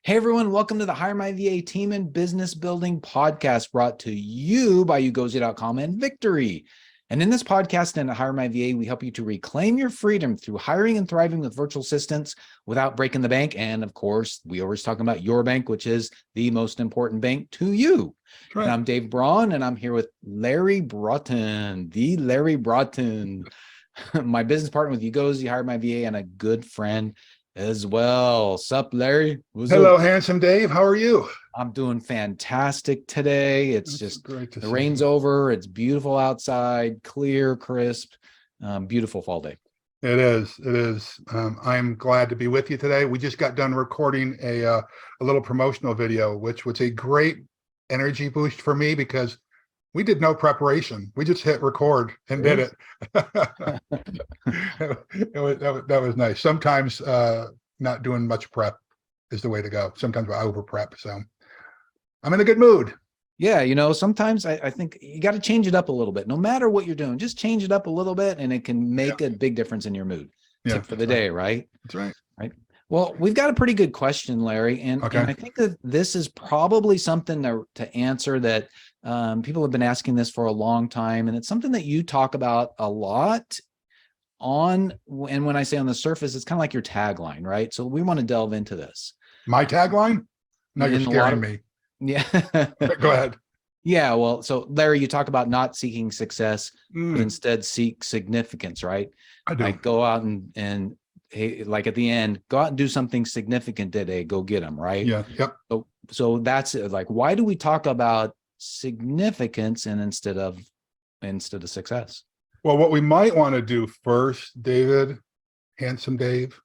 Hey everyone, welcome to the HireMyVA Team and Business Building Podcast, brought to you by ugozi.com and Victory. And in this podcast and at HireMyVA, we help you to reclaim your freedom through hiring and thriving with virtual assistants without breaking the bank. And of course, we always talk about your bank, which is the most important bank to you. Right. And I'm Dave Braun, and I'm here with Larry Broughton, the Larry Broughton, my business partner with Ugozi, HireMyVA, and a good friend as well. Sup, Larry? Hello, handsome Dave. How are you? I'm doing fantastic today. It's just great to see the rain's over. It's beautiful outside, clear, crisp, beautiful fall day. It is. It is. I'm glad to be with you today. We just got done recording a little promotional video, which was a great energy boost for me because we did no preparation. We just hit record and did it. That was nice. Sometimes not doing much prep is the way to go. Sometimes I over prep. So I'm in a good mood. Yeah, sometimes I think you got to change it up a little bit. No matter what you're doing, just change it up a little bit and it can make a big difference in your mood. Tip for the day, right? That's right. Right. Well, we've got a pretty good question, Larry. And I think that this is probably something to answer that people have been asking this for a long time. And it's something that you talk about a lot and when I say on the surface, it's kind of like your tagline, right? So we want to delve into this. My tagline? No, you're scaring me. Yeah. Go ahead. Yeah. Well, so Larry, you talk about not seeking success, but instead seek significance, right? I do. Like go out and hey, like at the end, go out and do something significant today. Go get them, right? Yeah. Yep. So that's it. Like, why do we talk about significance and instead of success? Well, what we might want to do first, David, handsome Dave,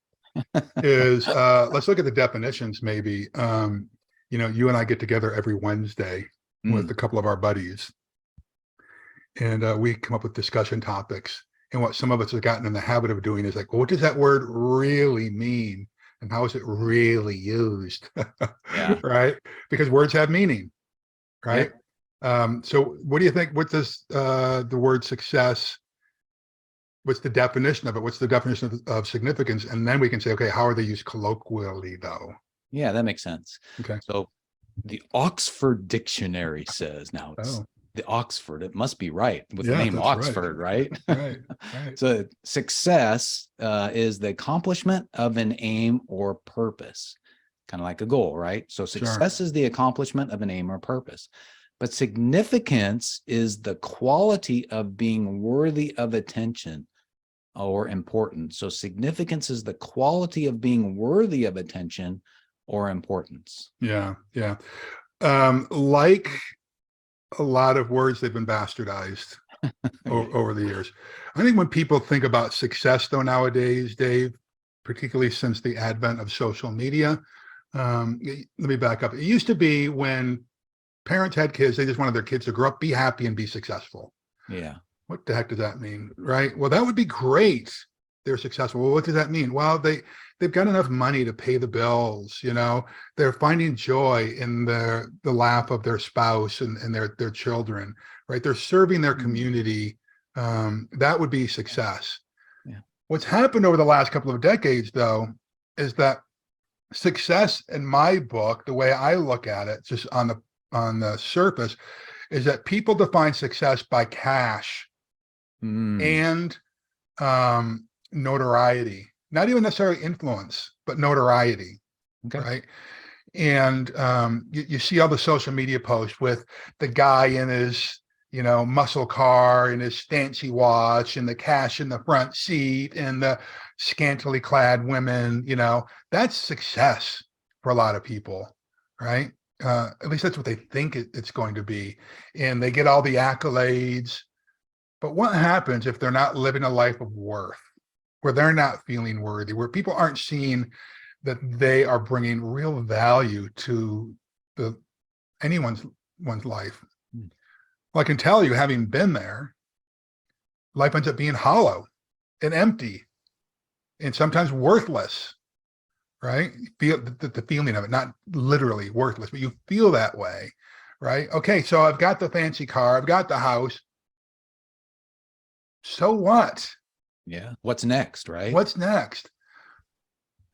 is let's look at the definitions. Maybe you and I get together every Wednesday with a couple of our buddies, and we come up with discussion topics. And what some of us have gotten in the habit of doing is like, well, what does that word really mean? And how is it really used? Right? Because words have meaning, right? So what do you think? What does the word success, what's the definition of it? What's the definition of significance? And then we can say, okay, how are they used colloquially though? Yeah, that makes sense. Okay. So the Oxford Dictionary says, now it's the Oxford, it must be right with the name Oxford, right? Right. So success is the accomplishment of an aim or purpose, kind of like a goal, right? So success is the accomplishment of an aim or purpose. But significance is the quality of being worthy of attention or importance. So significance is the quality of being worthy of attention or importance. Yeah. Like a lot of words, they've been bastardized over the years. I think when people think about success, though, nowadays, Dave, particularly since the advent of social media, let me back up. It used to be when parents had kids, they just wanted their kids to grow up, be happy, and be successful. Yeah. What the heck does that mean, right? Well, that would be great. They're successful. Well, what does that mean? Well, they've got enough money to pay the bills. They're finding joy in the laugh of their spouse and their children, right? They're serving their community. That would be success. Yeah. What's happened over the last couple of decades, though, is that success, in my book, the way I look at it, just on the surface, is that people define success by cash and notoriety, not even necessarily influence, but notoriety. Okay. Right. And you see all the social media posts with the guy in his, muscle car and his fancy watch and the cash in the front seat and the scantily clad women, that's success for a lot of people. Right. At least that's what they think it's going to be. And they get all the accolades. But what happens if they're not living a life of worth, where they're not feeling worthy, where people aren't seeing that they are bringing real value to anyone's life? Well, I can tell you, having been there, life ends up being hollow and empty and sometimes worthless. Right? You feel the feeling of it, not literally worthless, but you feel that way, right? Okay, so I've got the fancy car, I've got the house. So what? Yeah. What's next, right? What's next?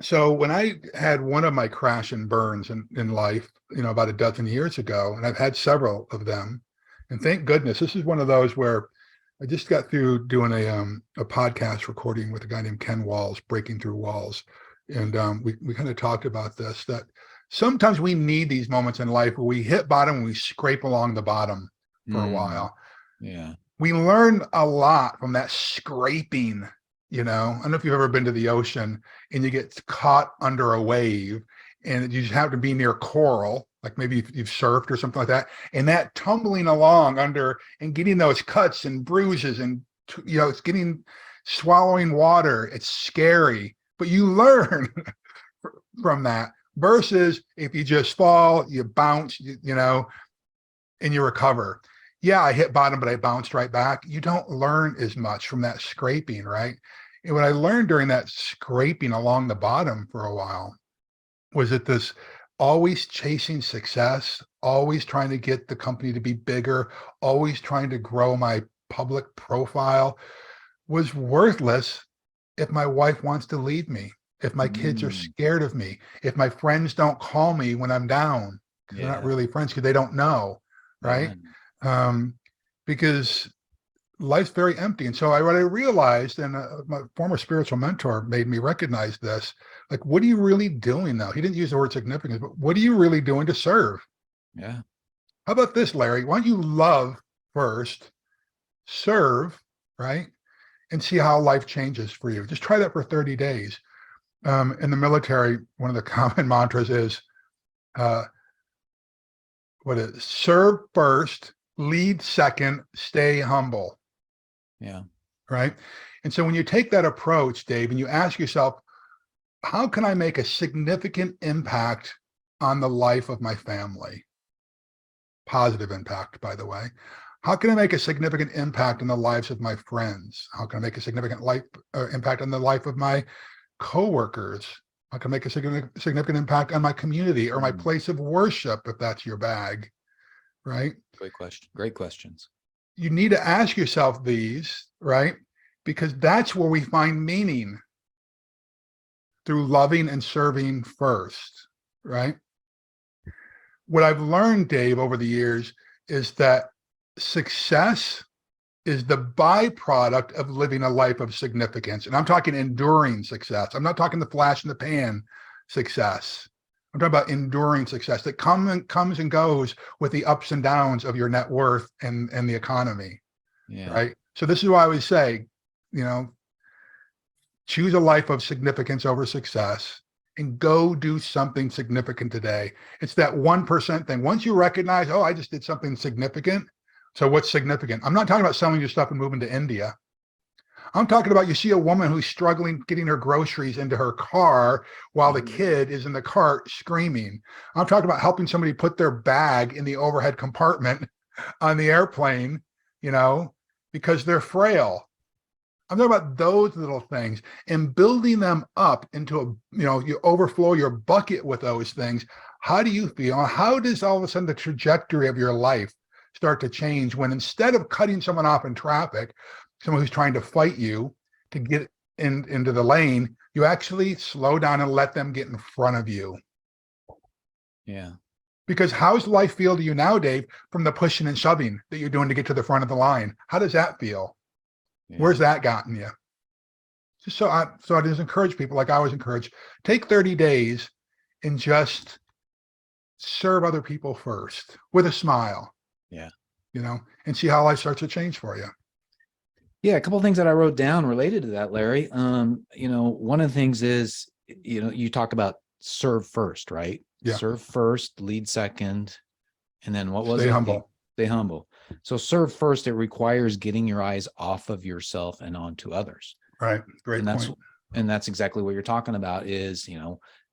So when I had one of my crash and burns in life, about a dozen years ago, and I've had several of them, and thank goodness, this is one of those where I just got through doing a podcast recording with a guy named Ken Walls, Breaking Through Walls. And we kind of talked about this, that sometimes we need these moments in life where we hit bottom and we scrape along the bottom for a while. Yeah. We learn a lot from that scraping. I don't know if you've ever been to the ocean and you get caught under a wave and you just happen to be near coral, like maybe you've surfed or something like that, and that tumbling along under and getting those cuts and bruises and, it's swallowing water. It's scary, but you learn from that versus if you just fall, you bounce, and you recover. Yeah, I hit bottom, but I bounced right back. You don't learn as much from that scraping, right? And what I learned during that scraping along the bottom for a while was that this always chasing success, always trying to get the company to be bigger, always trying to grow my public profile was worthless if my wife wants to leave me, if my kids are scared of me, if my friends don't call me when I'm down, because they're not really friends because they don't know, right? Because life's very empty. And so what I realized, and my former spiritual mentor made me recognize this, like, what are you really doing now? He didn't use the word significance, but what are you really doing to serve? Yeah. How about this, Larry? Why don't you love first, serve, right? And see how life changes for you. Just try that for 30 days. In the military, one of the common mantras is, serve first, lead second, stay humble. Yeah. Right. And so when you take that approach, Dave, and you ask yourself, how can I make a significant impact on the life of my family? Positive impact, by the way. How can I make a significant impact on the lives of my friends? How can I make a significant impact on the life of my coworkers? How can I make a significant impact on my community or my place of worship, if that's your bag? Right? Great question. Great questions. You need to ask yourself these, right? Because that's where we find meaning, through loving and serving first, right? What I've learned, Dave, over the years is that success is the byproduct of living a life of significance. And I'm talking enduring success. I'm not talking the flash in the pan success. I'm talking about enduring success that comes and goes with the ups and downs of your net worth and the economy. Yeah. Right. So this is why I always say, choose a life of significance over success and go do something significant today. It's that 1% thing. Once you recognize, oh, I just did something significant. So what's significant? I'm not talking about selling your stuff and moving to India. I'm talking about, you see a woman who's struggling getting her groceries into her car while the kid is in the cart screaming. I'm talking about helping somebody put their bag in the overhead compartment on the airplane, because they're frail. I'm talking about those little things and building them up into you overflow your bucket with those things. How do you feel? How does all of a sudden the trajectory of your life start to change when, instead of cutting someone off in traffic, someone who's trying to fight you to get into the lane, you actually slow down and let them get in front of you? Yeah. Because how's life feel to you now, Dave, from the pushing and shoving that you're doing to get to the front of the line? How does that feel? Yeah. Where's that gotten you? So I just encourage people, like I always encourage, take 30 days and just serve other people first with a smile. Yeah. And see how life starts to change for you. Yeah, a couple of things that I wrote down related to that, Larry. One of the things is, you talk about serve first, right? Yeah. Serve first, lead second, and then what was it? Stay humble. Stay humble. So serve first, it requires getting your eyes off of yourself and onto others. Right. Great point. And that's exactly what you're talking about is,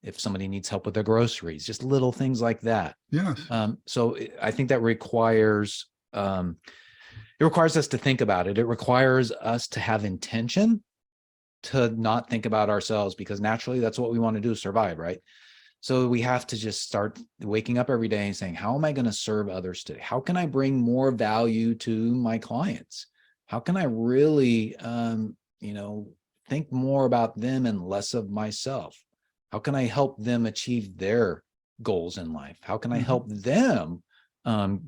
if somebody needs help with their groceries, just little things like that. Yes. So I think that requires, it requires us to think about it. It requires us to have intention, to not think about ourselves, because naturally that's what we want to do, survive, right? So we have to just start waking up every day and saying, how am I going to serve others today? How can I bring more value to my clients? How can I really, think more about them and less of myself? How can I help them achieve their goals in life? How can I Mhm. help them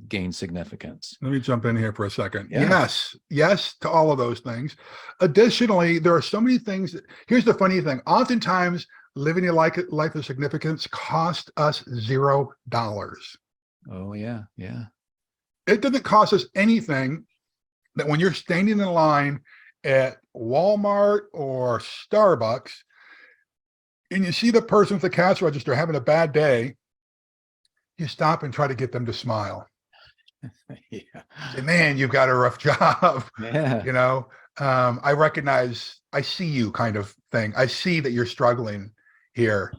gain significance? Let me jump in here for a second. Yeah. Yes to all of those things. Additionally, there are so many things. Here's the funny thing. Oftentimes, living a life of significance cost us $0. Oh, yeah. Yeah. It doesn't cost us anything that when you're standing in line at Walmart or Starbucks and you see the person with the cash register having a bad day, you stop and try to get them to smile. Yeah. Say, man, you've got a rough job. Yeah. You know, I recognize, I see you kind of thing. I see that you're struggling here.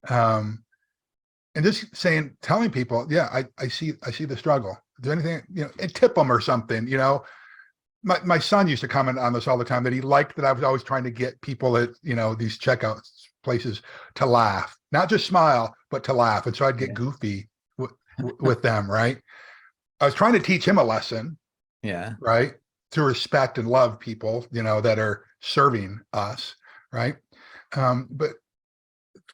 And just saying, telling people, yeah, I see the struggle. Is there anything, and tip them or something, My son used to comment on this all the time, that he liked that I was always trying to get people at, these checkout places to laugh, not just smile, but to laugh. And so I'd get goofy with them, right? I was trying to teach him a lesson, Yeah. right? To respect and love people, that are serving us, right? But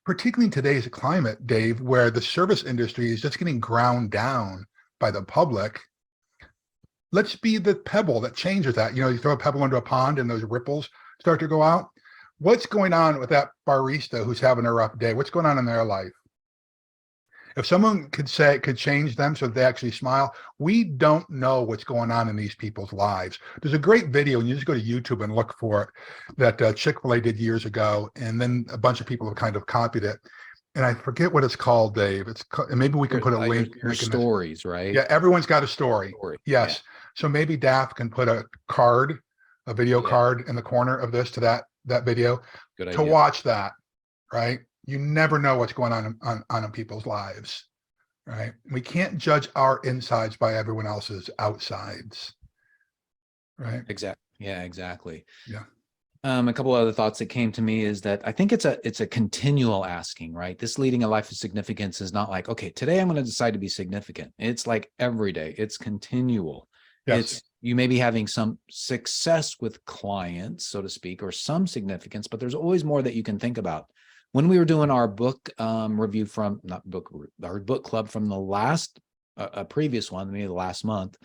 particularly in today's climate, Dave, where the service industry is just getting ground down by the public, let's be the pebble that changes that. You throw a pebble into a pond and those ripples start to go out. What's going on with that barista who's having a rough day? What's going on in their life? If someone could change them so that they actually smile, we don't know what's going on in these people's lives. There's a great video, and you just go to YouTube and look for it, that Chick-fil-A did years ago, and then a bunch of people have kind of copied it. And I forget what it's called, Dave. And maybe we can put a link. Your stories, right? Yeah, everyone's got a story. Yes. Yeah. So maybe Daft can put a video card in the corner of this to that video. Good to idea. Watch that, right? You never know what's going on in people's lives, right? We can't judge our insides by everyone else's outsides, right? Exactly. Yeah, exactly. Yeah. A couple other thoughts that came to me is that I think it's a continual asking, right? This leading a life of significance is not like, okay, today I'm going to decide to be significant. It's like every day. It's continual. Yes. You may be having some success with clients, so to speak, or some significance, but there's always more that you can think about. When we were doing our book review our book club from the last, previous one, maybe the last month,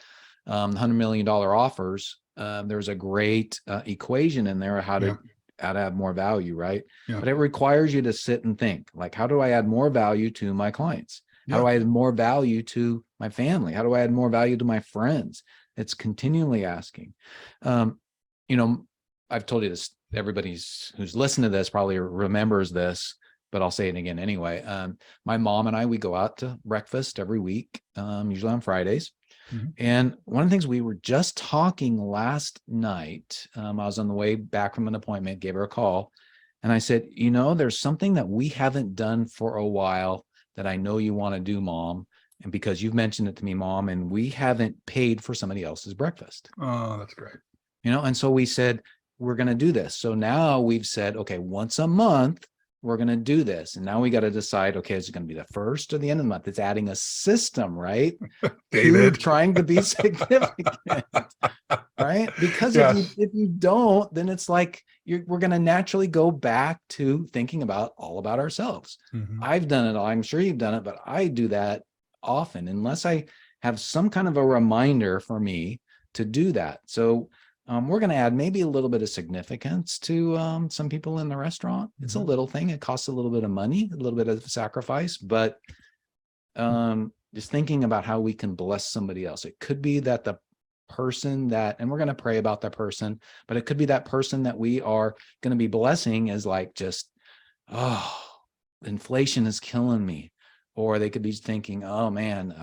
$100 million offers, there's a great equation in there how to add more value, right? Yeah. But it requires you to sit and think, like, how do I add more value to my clients? How do I add more value to my family? How do I add more value to my friends? It's continually asking. I've told you this, everybody who's listened to this probably remembers this, but I'll say it again anyway. My mom and I, we go out to breakfast every week, usually on Fridays. Mm-hmm. And one of the things we were just talking last night, I was on the way back from an appointment, gave her a call, and I said, there's something that we haven't done for a while that I know you want to do, Mom. And because you've mentioned it to me, Mom, and we haven't paid for somebody else's breakfast. Oh, that's great. And so we said, we're going to do this. So now we've said, okay, once a month, we're going to do this. And now we got to decide, okay, is it going to be the first or the end of the month? It's adding a system, right? David. Trying to be significant, right? Because if you don't, then it's like we're going to naturally go back to thinking all about ourselves. Mm-hmm. I've done it. I'm sure you've done it, but I do that often unless I have some kind of a reminder for me to do that. So we're going to add maybe a little bit of significance to some people in the restaurant. It's a little thing. It costs a little bit of money, a little bit of sacrifice, but just thinking about how we can bless somebody else. It could be that the person and we're going to pray about that person, but it could be that person that we are going to be blessing is like just, oh, inflation is killing me. Or they could be thinking, oh man,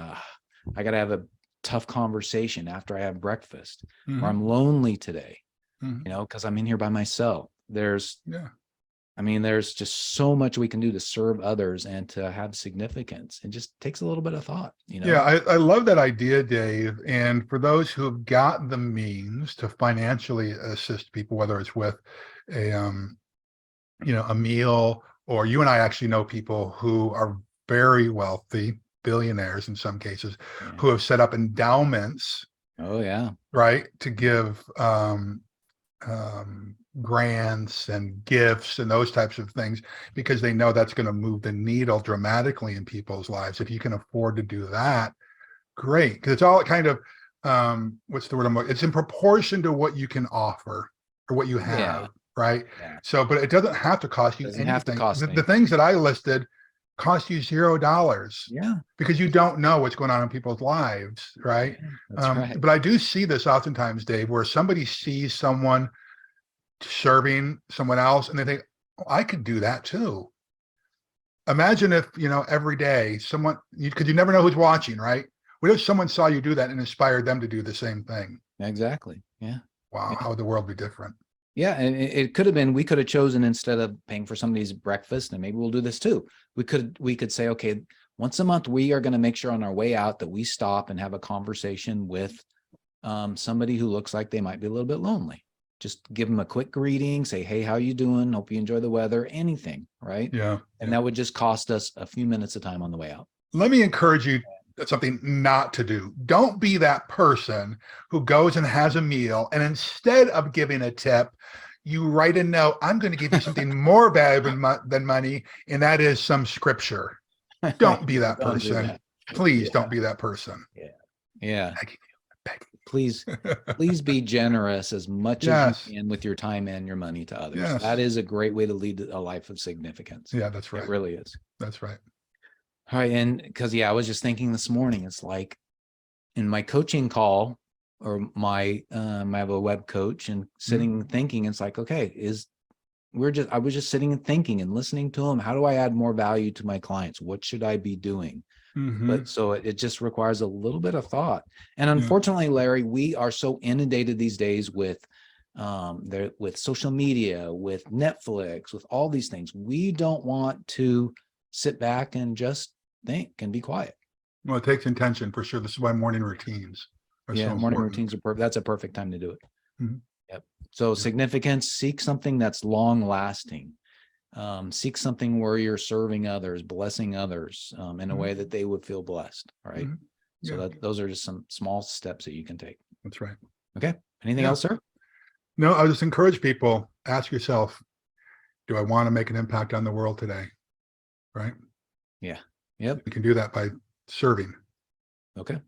I got to have a tough conversation after I have breakfast, or I'm lonely today, because I'm in here by myself. There's just so much we can do to serve others and to have significance. It just takes a little bit of thought, Yeah, I love that idea, Dave. And for those who have got the means to financially assist people, whether it's with a meal, or you and I actually know people who are very wealthy, billionaires in some cases, who have set up endowments. Oh yeah. Right. To give grants and gifts and those types of things, because they know that's going to move the needle dramatically in people's lives. If you can afford to do that, great. Because it's all kind of, what's the word I'm looking? It's in proportion to what you can offer or what you have, right? Yeah. So, but it doesn't have to cost you Doesn't anything. have to cost The things that I listed cost you $0. Yeah. Because you don't know what's going on in people's lives, right? Yeah, that's right. But I do see this oftentimes, Dave, where somebody sees someone serving someone else and they think, oh, I could do that too. Imagine if, every day someone, because you never know who's watching, right? What if someone saw you do that and inspired them to do the same thing? Exactly. Yeah. Wow. Yeah. How would the world be different? Yeah. And it could have been, we could have chosen, instead of paying for somebody's breakfast, and maybe we'll do this too. We could say, okay, once a month, we are going to make sure on our way out that we stop and have a conversation with somebody who looks like they might be a little bit lonely. Just give them a quick greeting, say, hey, how you doing? Hope you enjoy the weather, anything, right? Yeah. And that would just cost us a few minutes of time on the way out. Let me encourage you, something not to do. Don't be that person who goes and has a meal, and instead of giving a tip, you write a note, I'm going to give you something more valuable than money, and that is some scripture. Don't be that person. Do that. Please don't be that person. Yeah. Begging you. Please be generous as much as you can with your time and your money to others. Yes. That is a great way to lead a life of significance. Yeah, that's right. It really is. That's right. All right. And because, I was just thinking this morning, it's like in my coaching call, or I have a web coach, and sitting thinking, it's like, okay, I was just sitting and thinking and listening to them. How do I add more value to my clients? What should I be doing? But so it just requires a little bit of thought. And unfortunately, Larry, we are so inundated these days with social media, with Netflix, with all these things. We don't want to sit back and just think and be quiet. Well, it takes intention for sure. This is why morning routines are so important. Morning routines are perfect. That's a perfect time to do it. Yep. So Yep. significance, seek something that's long lasting. Seek something where you're serving others, blessing others in a way that they would feel blessed. Right. So those are just some small steps that you can take. That's right. Okay. Anything else, sir? No, I just encourage people, ask yourself, do I want to make an impact on the world today? Right. Yeah. Yep. You can do that by serving. Okay.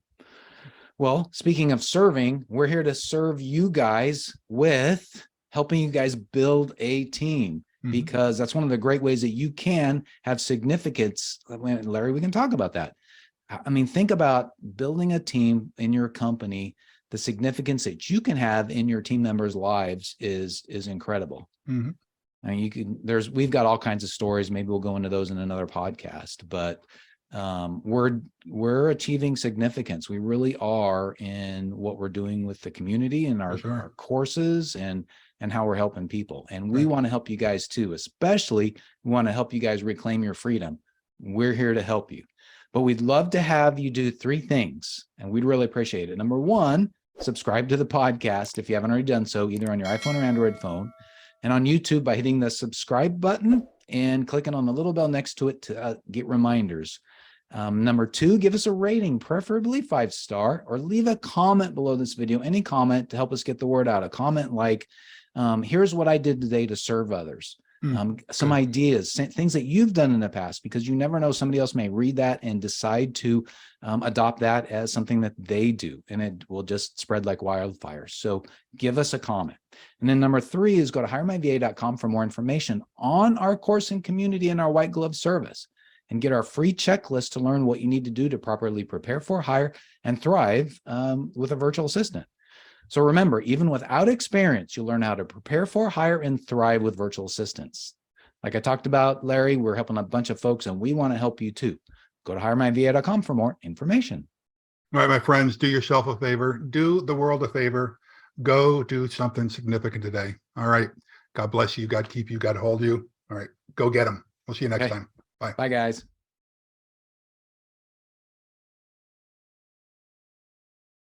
Well, speaking of serving, we're here to serve you guys with helping you guys build a team, because that's one of the great ways that you can have significance. Larry, we can talk about that. I mean, think about building a team in your company. The significance that you can have in your team members' lives is incredible. I mean, we've got all kinds of stories. Maybe we'll go into those in another podcast, but we're achieving significance. We really are in what we're doing with the community and our courses and how we're helping people. And we want to help you guys too, especially we want to help you guys reclaim your freedom. We're here to help you, but we'd love to have you do 3 things, and we'd really appreciate it. Number 1, subscribe to the podcast if you haven't already done so, either on your iPhone or Android phone, and on YouTube by hitting the subscribe button and clicking on the little bell next to it to get reminders. Number 2, give us a rating, preferably 5-star, or leave a comment below this video, any comment to help us get the word out. A comment like, here's what I did today to serve others. Some ideas, things that you've done in the past, because you never know, somebody else may read that and decide to adopt that as something that they do, and it will just spread like wildfire. So give us a comment. And then number 3 is go to HireMyVA.com for more information on our course and community and our white glove service, and get our free checklist to learn what you need to do to properly prepare for, hire, and thrive with a virtual assistant. So remember, even without experience, you'll learn how to prepare for, hire, and thrive with virtual assistants. Like I talked about, Larry, we're helping a bunch of folks, and we want to help you too. Go to HireMyVA.com for more information. All right, my friends, do yourself a favor. Do the world a favor. Go do something significant today. All right. God bless you. God keep you. God hold you. All right. Go get them. We'll see you next time. Bye. Bye, guys.